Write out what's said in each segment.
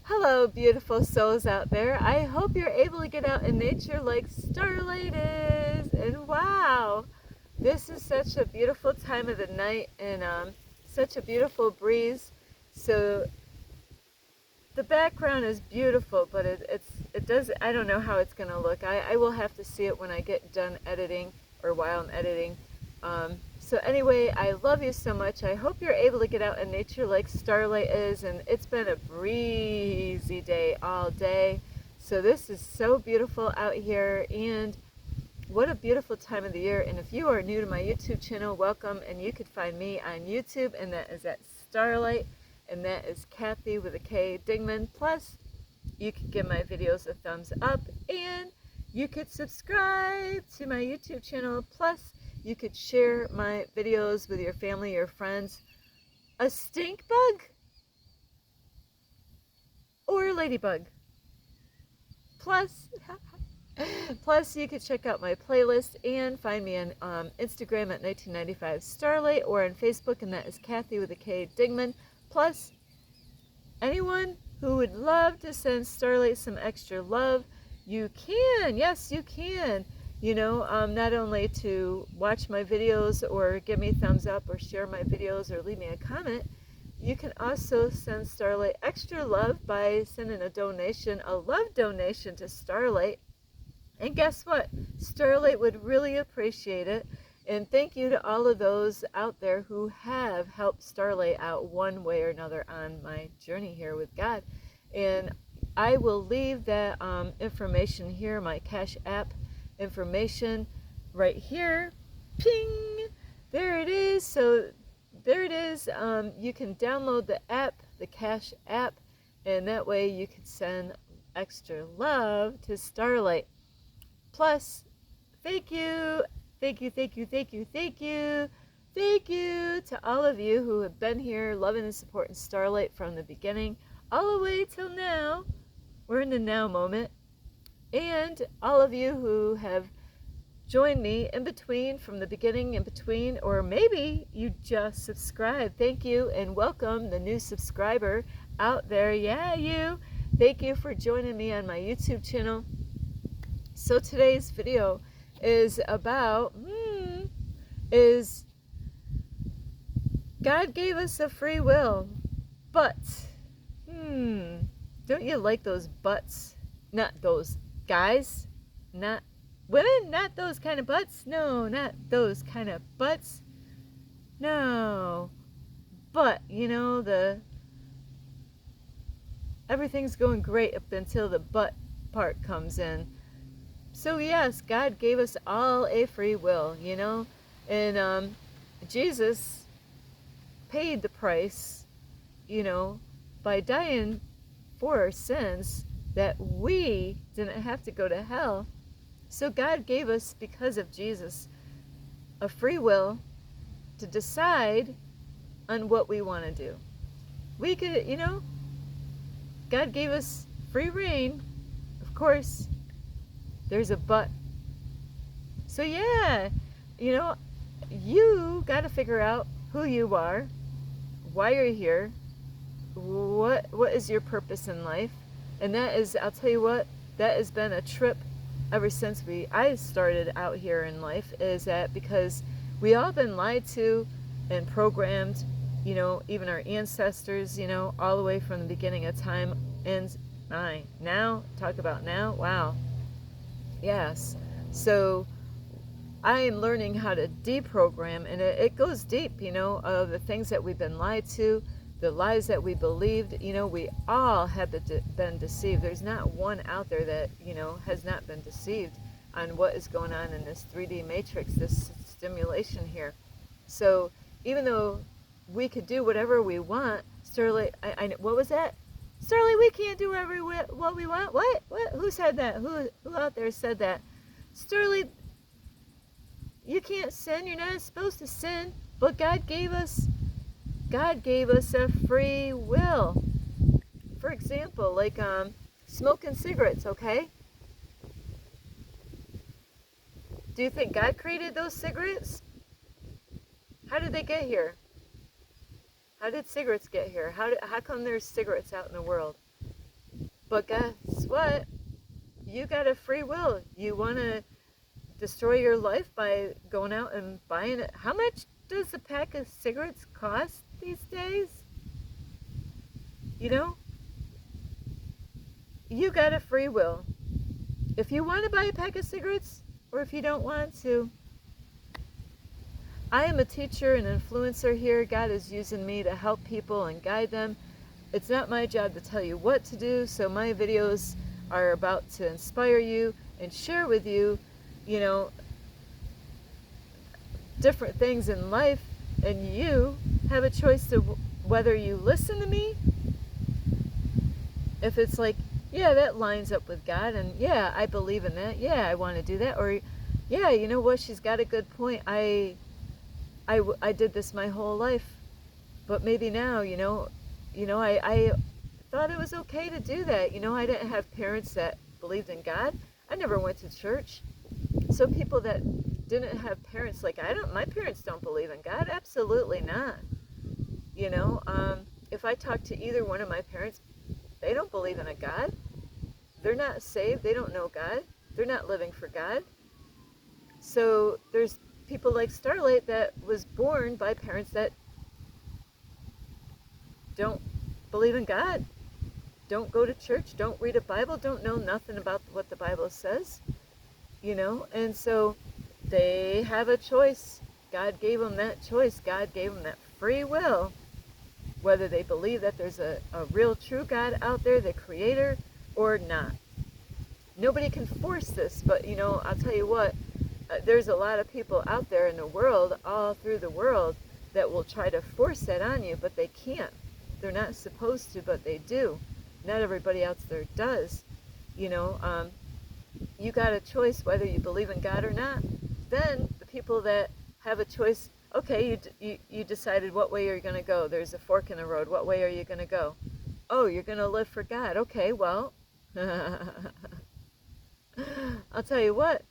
Hello, beautiful souls out there. I hope you're able to get out in nature like Starlight is. And wow, this is such a beautiful time of the night and such a beautiful breeze. So the background is beautiful, but it does. I don't know how it's gonna look. I will have to see it when I get done editing or while I'm editing. So anyway, I love you so much. I hope you're able to get out in nature like Starlight is, and it's been a breezy day all day. So this is so beautiful out here, and what a beautiful time of the year. And if you are new to my YouTube channel, welcome, and you can find me on YouTube, and that is at Starlight, and that is Kathy with a K Dingman. Plus, you could give my videos a thumbs up, and you could subscribe to my YouTube channel. Plus, you could share my videos with your family, your friends. A stink bug or a ladybug. Plus, plus, you could check out my playlist and find me on Instagram at 1995 Starlight or on Facebook, and that is Kathy with a K Dingman. Plus, anyone who would love to send Starlight some extra love, you can. Yes, you can. You know, not only to watch my videos or give me thumbs up or share my videos or leave me a comment, you can also send Starlight extra love by sending a donation, a love donation to Starlight. And guess what? Starlight would really appreciate it. And thank you to all of those out there who have helped Starlight out one way or another on my journey here with God. And I will leave that information here, my Cash App information right here. Ping! There it is. So there it is. You can download the app, the Cash App, and that way you can send extra love to Starlight. Plus, thank you, thank you, thank you, thank you, thank you, thank you to all of you who have been here loving and supporting Starlight from the beginning all the way till now. We're in the now moment. And all of you who have joined me in between, from the beginning in between, or maybe you just subscribed. Thank you and welcome the new subscriber out there. Yeah, you. Thank you for joining me on my YouTube channel. So today's video is about, is God gave us a free will, but, don't you like those butts? Not those guys, not women, not those kind of butts. No, not those kind of butts. No, but you know, everything's going great up until the butt part comes in. So yes, God gave us all a free will, you know, and Jesus paid the price, you know, by dying for our sins, that we didn't have to go to hell. So God gave us, because of Jesus, a free will to decide on what we want to do. We could, you know, God gave us free reign. Of course, there's a but. So yeah, you know, you got to figure out who you are, why you're here, what is your purpose in life. And that is, I'll tell you what, that has been a trip ever since I started out here in life, is that because we all been lied to and programmed, you know, even our ancestors, you know, all the way from the beginning of time. And now, talk about now, wow. Yes. So I am learning how to deprogram, and it goes deep, you know, of the things that we've been lied to, the lies that we believed. You know, we all have been deceived. There's not one out there that, you know, has not been deceived on what is going on in this 3D matrix, this stimulation here. So even though we could do whatever we want, Starlight, what was that? Starlight, we can't do what we want? What? Who said that? Who out there said that? Starlight, you can't sin. You're not supposed to sin. But God gave us a free will. For example, like smoking cigarettes, okay? Do you think God created those cigarettes? How did they get here? How did cigarettes get here? How come there's cigarettes out in the world? But guess what? You got a free will. You want to destroy your life by going out and buying it. How much does a pack of cigarettes cost these days? You know, you got a free will. If you want to buy a pack of cigarettes, or if you don't want to, I am a teacher and influencer here. God is using me to help people and guide them. It's not my job to tell you what to do, so my videos are about to inspire you and share with you, you know, different things in life, and you have a choice to whether you listen to me, if it's like, yeah, that lines up with God, and yeah, I believe in that, yeah, I want to do that, or yeah, you know what, she's got a good point, I did this my whole life, but maybe now, I thought it was okay to do that. I didn't have parents that believed in God. I never went to church. So people that didn't have parents, like my parents don't believe in God. Absolutely not. If I talk to either one of my parents, they don't believe in a God. They're not saved. They don't know God. They're not living for God. So there's people like Starlight that was born by parents that don't believe in God, don't go to church, don't read a Bible, don't know nothing about what the Bible says, and so they have a choice. God gave them that choice. God gave them that free will, whether they believe that there's a real true God out there, the creator, or not. Nobody can force this, but I'll tell you what, there's a lot of people out there in the world, all through the world, that will try to force that on you, but they can't. They're not supposed to, but they do. Not everybody else there does. You got a choice whether you believe in God or not. Then the people that have a choice, okay, you decided what way you're going to go. There's a fork in the road. What way are you going to go? Oh, you're going to live for God. Okay, well, I'll tell you what.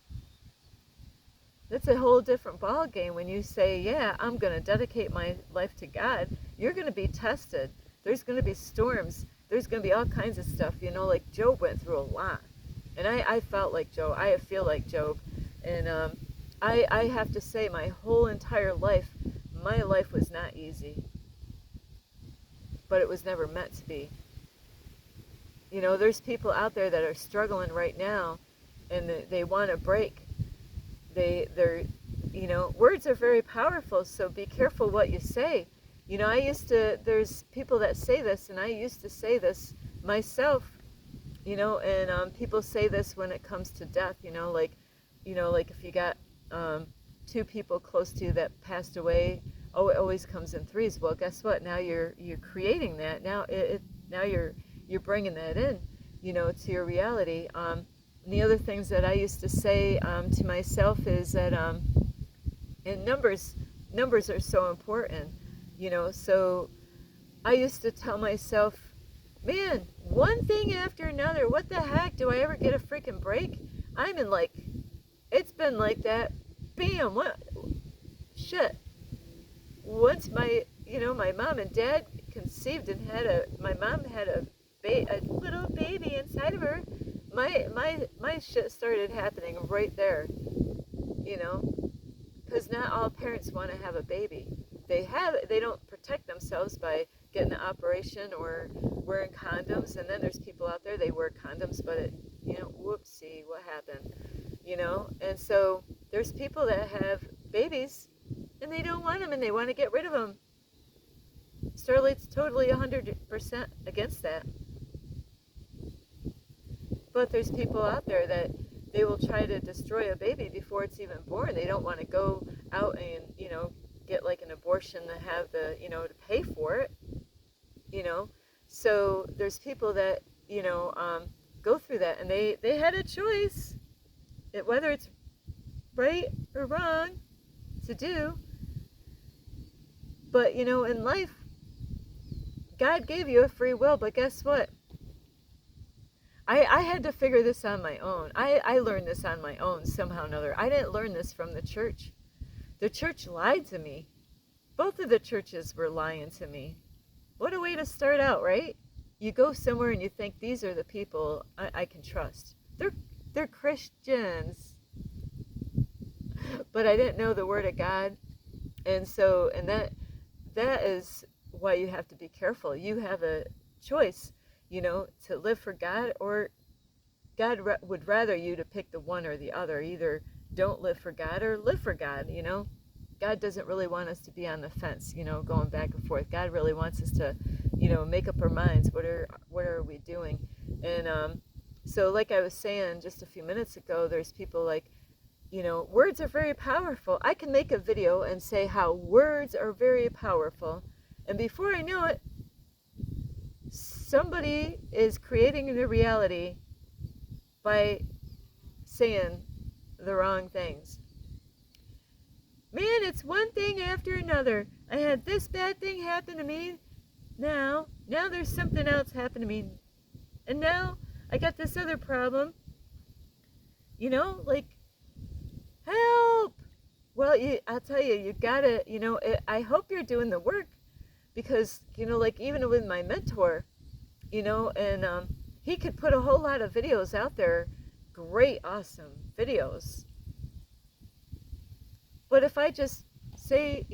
That's a whole different ball game when you say, yeah, I'm going to dedicate my life to God. You're going to be tested. There's going to be storms. There's going to be all kinds of stuff, like Job went through a lot. And I felt like Job. I feel like Job. And I have to say, my whole entire life, my life was not easy. But it was never meant to be. There's people out there that are struggling right now, and they want to break. They're words are very powerful, so be careful what you say. There's people that say this, and I used to say this myself, and people say this when it comes to death, like if you got two people close to you that passed away, oh, it always comes in threes. Well, guess what? Now you're creating that. Now now you're bringing that in, to your reality. And the other things that I used to say to myself is that, and numbers are so important, so I used to tell myself, man, one thing after another, what the heck, do I ever get a freaking break? I'm in it's been like that, bam, what, shit. Once my mom and dad conceived and my mom had a little baby inside of her, my shit started happening right there, because not all parents want to have a baby. They don't protect themselves by getting an operation or wearing condoms, and then there's people out there, they wear condoms, but whoopsie, what happened, and so there's people that have babies and they don't want them and they want to get rid of them. Starlight's totally 100% against that. But there's people out there that they will try to destroy a baby before it's even born. They don't want to go out and, get like an abortion to have the, to pay for it, So there's people that, go through that, and they had a choice, whether it's right or wrong to do. But, in life, God gave you a free will, but guess what? I had to figure this on my own. I learned this on my own somehow or another. I didn't learn this from the church. The church lied to me. Both of the churches were lying to me. What a way to start out, right? you go somewhere and you think these are the people I can trust. They're Christians, but I didn't know the Word of God, and that is why you have to be careful. You have a choice, to live for God, or God would rather you to pick the one or the other. Either don't live for God or live for God. God doesn't really want us to be on the fence, going back and forth. God really wants us to, make up our minds. What are we doing? And so, like I was saying just a few minutes ago, there's people like, words are very powerful. I can make a video and say how words are very powerful, and before I know it, somebody is creating a reality by saying the wrong things. Man, it's one thing after another. I had this bad thing happen to me. Now there's something else happen to me. And now I got this other problem. Like, help! Well, I'll tell you, you gotta, I hope you're doing the work, because, like even with my mentor, and he could put a whole lot of videos out there, great, awesome videos. But if I just say,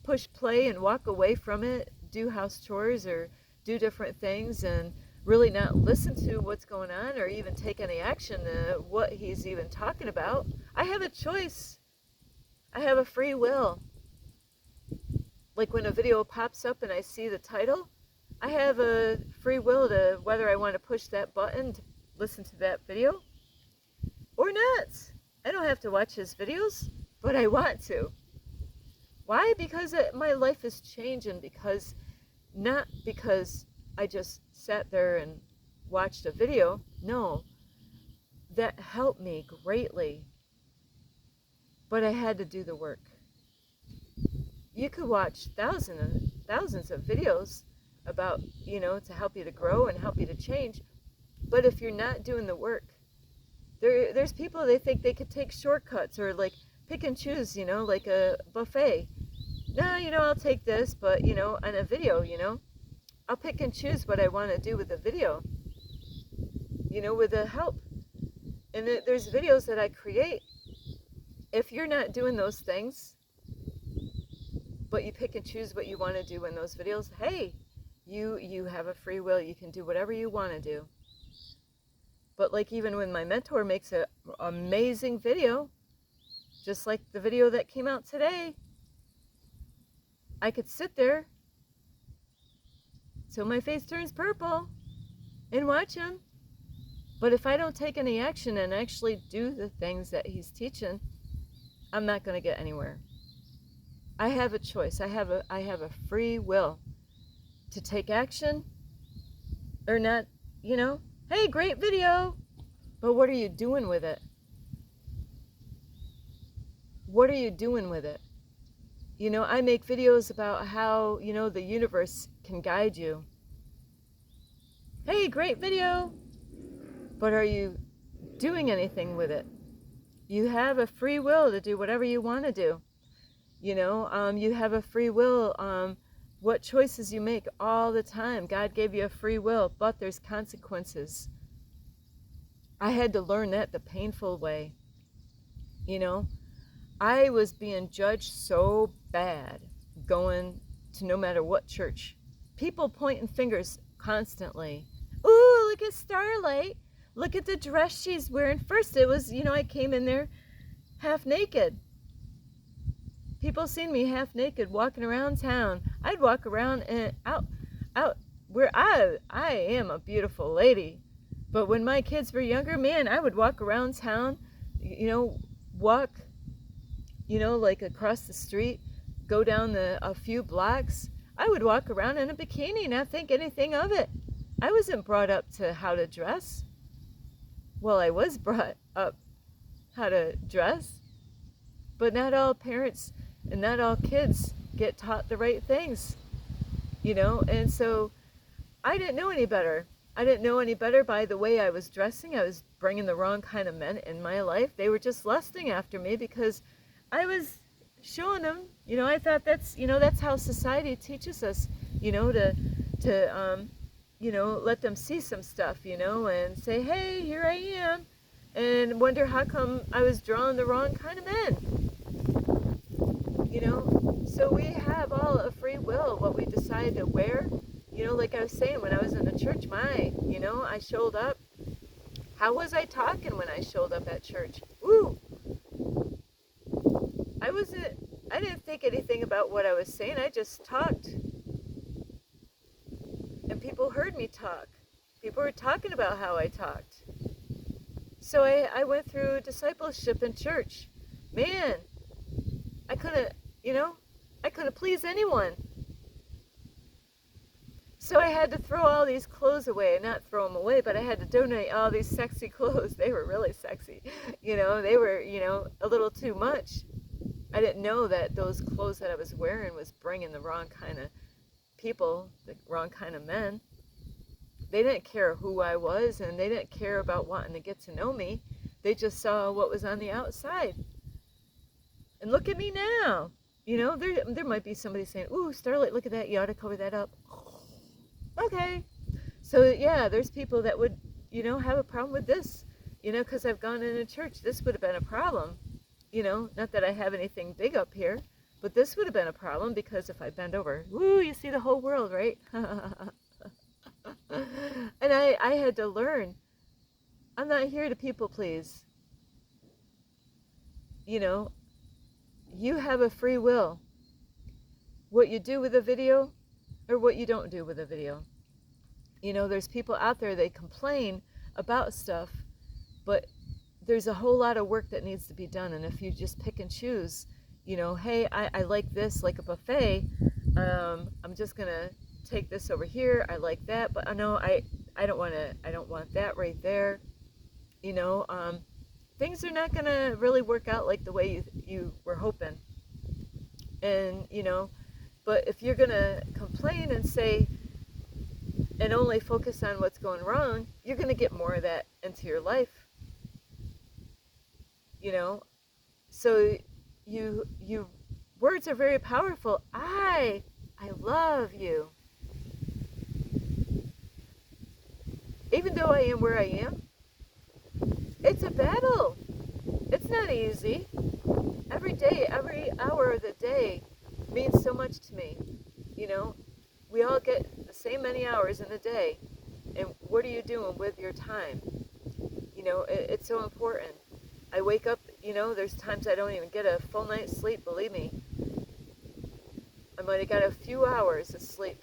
push play and walk away from it, do house chores or do different things, and really not listen to what's going on or even take any action to what he's even talking about, I have a choice. I have a free will. Like when a video pops up and I see the title, I have a free will to whether I want to push that button to listen to that video or not. I don't have to watch his videos, but I want to. Why? Because my life is changing, not because I just sat there and watched a video. No, that helped me greatly, but I had to do the work. You could watch thousands of videos about, to help you to grow and help you to change, but if you're not doing the work, there's people, they think they could take shortcuts or like pick and choose, like a buffet. No, I'll take this, but, on a video, I'll pick and choose what I want to do with the video, with the help. And there's videos that I create. If you're not doing those things, but you pick and choose what you want to do in those videos, hey, you have a free will. You can do whatever you want to do. But like even when my mentor makes an amazing video, just like the video that came out today, I could sit there till my face turns purple and watch him. But if I don't take any action and actually do the things that he's teaching, I'm not going to get anywhere. I have a choice. I have a free will to take action or not, Hey, great video, but what are you doing with it? What are you doing with it? I make videos about how, the universe can guide you. Hey, great video, but are you doing anything with it? You have a free will to do whatever you want to do. You have a free will. What choices you make all the time. God gave you a free will, but there's consequences. I had to learn that the painful way. I was being judged so bad going to no matter what church. People pointing fingers constantly. Ooh, look at Starlight. Look at the dress she's wearing. First it was, I came in there half naked. People seen me half naked walking around town. I'd walk around and out where I am a beautiful lady. But when my kids were younger, man, I would walk around town, walk, like across the street, go down a few blocks. I would walk around in a bikini, not think anything of it. I wasn't brought up to how to dress. Well, I was brought up how to dress, but not all parents and not all kids get taught the right things, and so I didn't know any better. I didn't know any better by the way I was dressing. I was bringing the wrong kind of men in my life. They were just lusting after me because I was showing them, I thought that's how society teaches us, to let them see some stuff, and say, hey, here I am, and wonder how come I was drawing the wrong kind of men. So we have all a free will, what we decide to wear. Like I was saying, when I was in the church, I showed up. How was I talking when I showed up at church? Ooh, I didn't think anything about what I was saying. I just talked. And people heard me talk. People were talking about how I talked. So I went through discipleship in church. Man, I couldn't please anyone. So I had to throw all these clothes away. Not throw them away, but I had to donate all these sexy clothes. They were really sexy. They were, a little too much. I didn't know that those clothes that I was wearing was bringing the wrong kind of people, the wrong kind of men. They didn't care who I was, and they didn't care about wanting to get to know me. They just saw what was on the outside. And look at me now. There might be somebody saying, ooh, Starlight, look at that. You ought to cover that up. Okay. So, yeah, there's people that would, have a problem with this, because I've gone into church. This would have been a problem. Not that I have anything big up here, but this would have been a problem because if I bend over, woo, you see the whole world, right? And I had to learn. I'm not here to people please. You have a free will. What you do with a video or what you don't do with a video. There's people out there, they complain about stuff, but there's a whole lot of work that needs to be done. And if you just pick and choose, hey, I like this, like a buffet, I'm just going to take this over here. I like that, but no, I don't want that right there. Things are not going to really work out like the way you were hoping. And, but if you're going to complain and say, and only focus on what's going wrong, you're going to get more of that into your life. So you words are very powerful. I love you. Even though I am where I am, it's a battle. It's not easy. Every day, every hour of the day means so much to me. We all get the same many hours in a day. And what are you doing with your time? It's so important. I wake up, there's times I don't even get a full night's sleep, believe me. I might have got a few hours of sleep,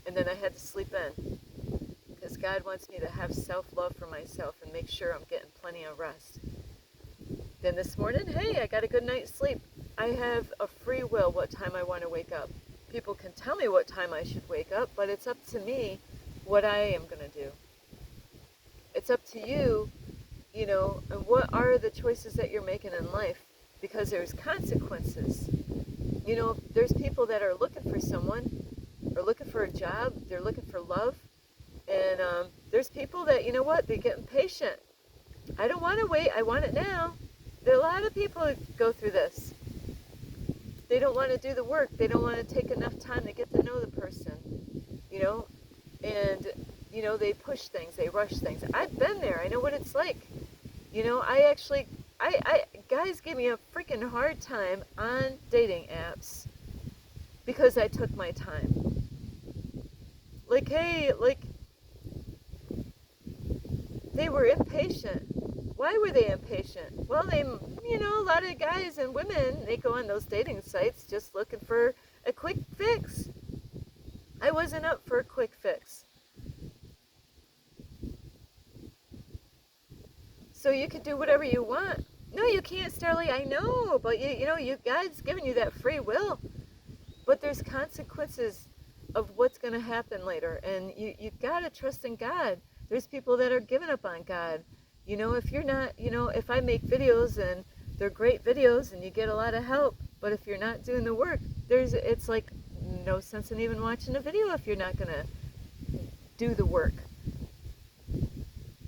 and then I had to sleep in. Because God wants me to have self-love for myself and make sure I'm getting plenty of rest. Then this morning, hey, I got a good night's sleep. I have a free will what time I want to wake up. People can tell me what time I should wake up, but it's up to me what I am going to do. It's up to you, and what are the choices that you're making in life, because there's consequences. There's people that are looking for someone, or looking for a job, they're looking for love, and there's people that, they get impatient. I don't want to wait, I want it now. There are a lot of people who go through this. They don't want to do the work, they don't want to take enough time to get to know the person, and they push things, they rush things. I've been there, I know what it's like. Guys give me a freaking hard time on dating apps because I took my time. Like, hey, they were impatient. Why were they impatient? Well, a lot of guys and women, they go on those dating sites just looking for a quick fix. I wasn't up for a quick fix. So you can do whatever you want. No, you can't, Starly, I know, but you God's given you that free will. But there's consequences of what's going to happen later, and you got to trust in God. There's people that are giving up on God. If you're not, if I make videos and they're great videos and you get a lot of help, but if you're not doing the work, it's like no sense in even watching a video if you're not going to do the work.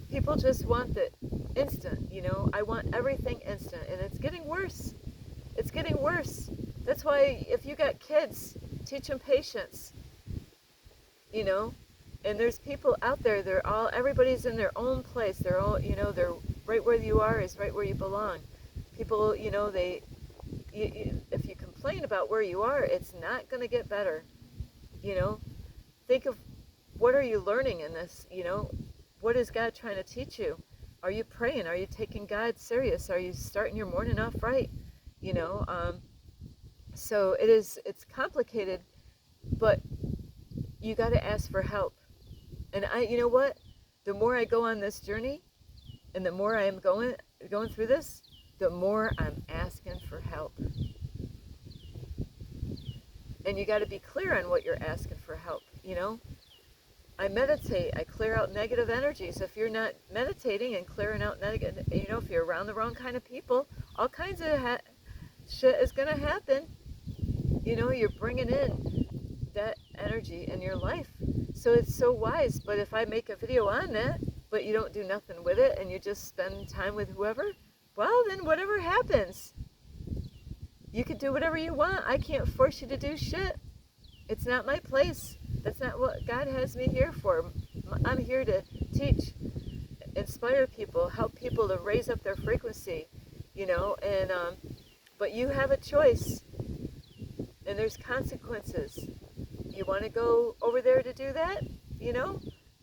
People just want the instant, I want everything instant, and it's getting worse. It's getting worse. That's why if you got kids, teach them patience, And there's people out there, everybody's in their own place. They're all, they're right where you are is right where you belong. People, if you complain about where you are, it's not going to get better. Think of, what are you learning in this? What is God trying to teach you? Are you praying? Are you taking God serious? Are you starting your morning off right? So it's complicated, but you got to ask for help. And you know what? The more I go on this journey, and the more I am going through this, the more I'm asking for help. And you got to be clear on what you're asking for help. I meditate. I clear out negative energies. If you're not meditating and clearing out negative, if you're around the wrong kind of people, all kinds of shit is going to happen. You're bringing in that energy in your life. So it's so wise. But if I make a video on that, but you don't do nothing with it, and you just spend time with whoever, well, then whatever happens. You can do whatever you want. I can't force you to do shit. It's not my place. That's not what God has me here for. I'm here to teach, inspire people, help people to raise up their frequency, but you have a choice, and there's consequences. You want to go over there to do that?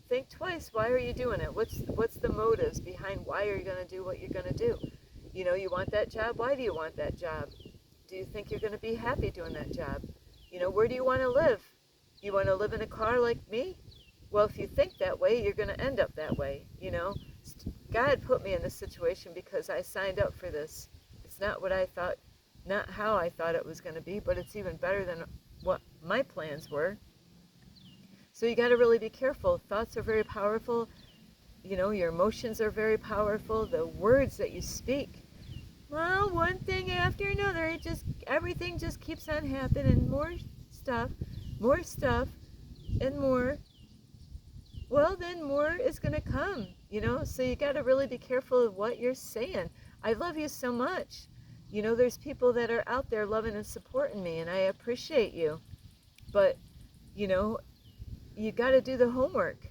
Think twice. Why are you doing it? What's the motives behind why are you going to do what you're going to do? You want that job. Why do you want that job? Do you think you're going to be happy doing that job? Where do you want to live? You want to live in a car like me? Well, if you think that way, you're going to end up that way. God put me in this situation because I signed up for this. It's not what I thought, not how I thought it was going to be, but it's even better than what my plans were. So you got to really be careful. Thoughts are very powerful. Your emotions are very powerful. The words that you speak. Well, one thing after another, everything just keeps on happening. More stuff, and more. Well, then more is going to come, So you got to really be careful of what you're saying. I love you so much. There's people that are out there loving and supporting me, and I appreciate you. But, you got to do the homework.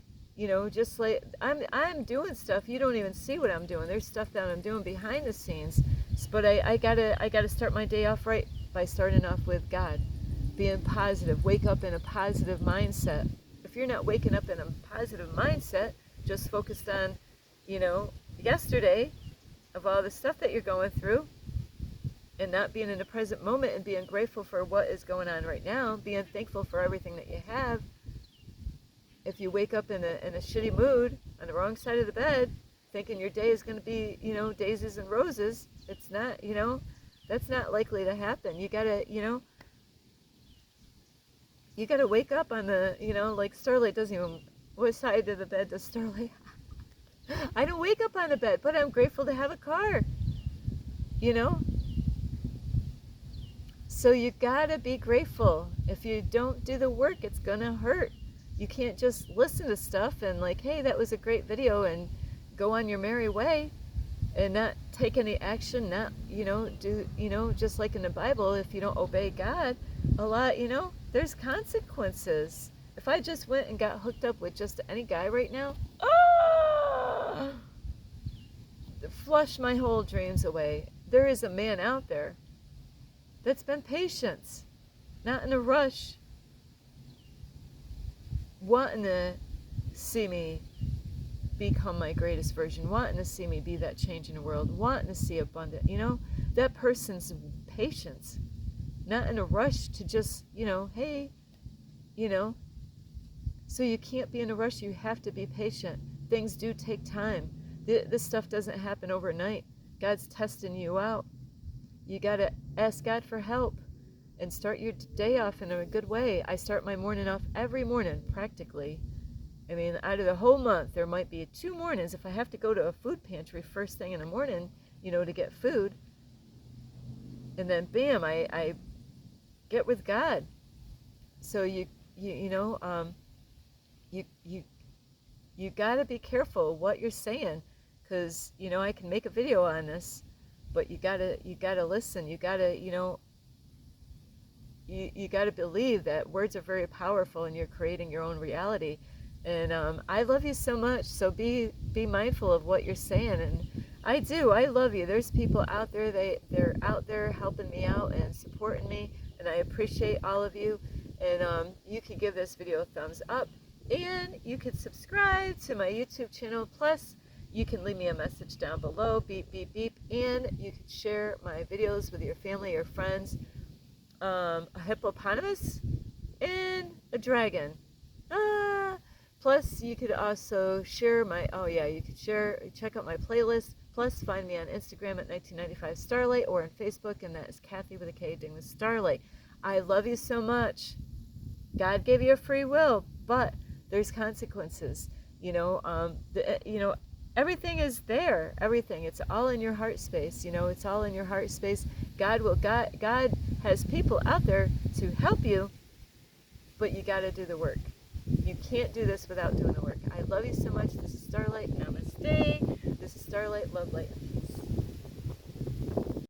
Just like I'm doing stuff. You don't even see what I'm doing. There's stuff that I'm doing behind the scenes. But I gotta start my day off right by starting off with God, being positive. Wake up in a positive mindset. If you're not waking up in a positive mindset, just focused on, yesterday, of all the stuff that you're going through, and not being in the present moment and being grateful for what is going on right now, being thankful for everything that you have. If you wake up in a shitty mood on the wrong side of the bed, thinking your day is going to be, daisies and roses, it's not, that's not likely to happen. You gotta, you gotta wake up on the, like Starlight doesn't even, what side of the bed does Starlight? I don't wake up on the bed, but I'm grateful to have a car, So you gotta be grateful. If you don't do the work, it's gonna hurt. You can't just listen to stuff and like, hey, that was a great video, and go on your merry way and not take any action, not, do, just like in the Bible, if you don't obey God, a lot, there's consequences. If I just went and got hooked up with just any guy right now, flush my whole dreams away. There is a man out there that's been patient, not in a rush, wanting to see me become my greatest version, wanting to see me be that change in the world, wanting to see abundant, that person's patience, not in a rush to just, hey, so you can't be in a rush. You have to be patient. Things do take time. This stuff doesn't happen overnight. God's testing you out. You got to ask God for help and start your day off in a good way. I start my morning off every morning, practically. I mean, out of the whole month, there might be 2 mornings if I have to go to a food pantry first thing in the morning, to get food. And then, bam, I get with God. So you got to be careful what you're saying, because, I can make a video on this, but you gotta listen. You gotta, you gotta believe that words are very powerful, and you're creating your own reality. And I love you so much. So be mindful of what you're saying. And I do. I love you. There's people out there. They're out there helping me out and supporting me, and I appreciate all of you. And you can give this video a thumbs up, and you can subscribe to my YouTube channel. Plus, you can leave me a message down below. Beep beep beep. And you can share my videos with your family or friends. A hippopotamus and a dragon. Ah. Plus, you could also share my, you could check out my playlist. Plus, find me on Instagram at 1995 Starlight or on Facebook, and that is Kathy with a K, Ding with Starlight. I love you so much. God gave you a free will, but there's consequences. Everything is there. Everything. It's all in your heart space. It's all in your heart space. God has people out there to help you, but you got to do the work. You can't do this without doing the work. I love you so much. This is Starlight. Namaste. This is Starlight. Love light.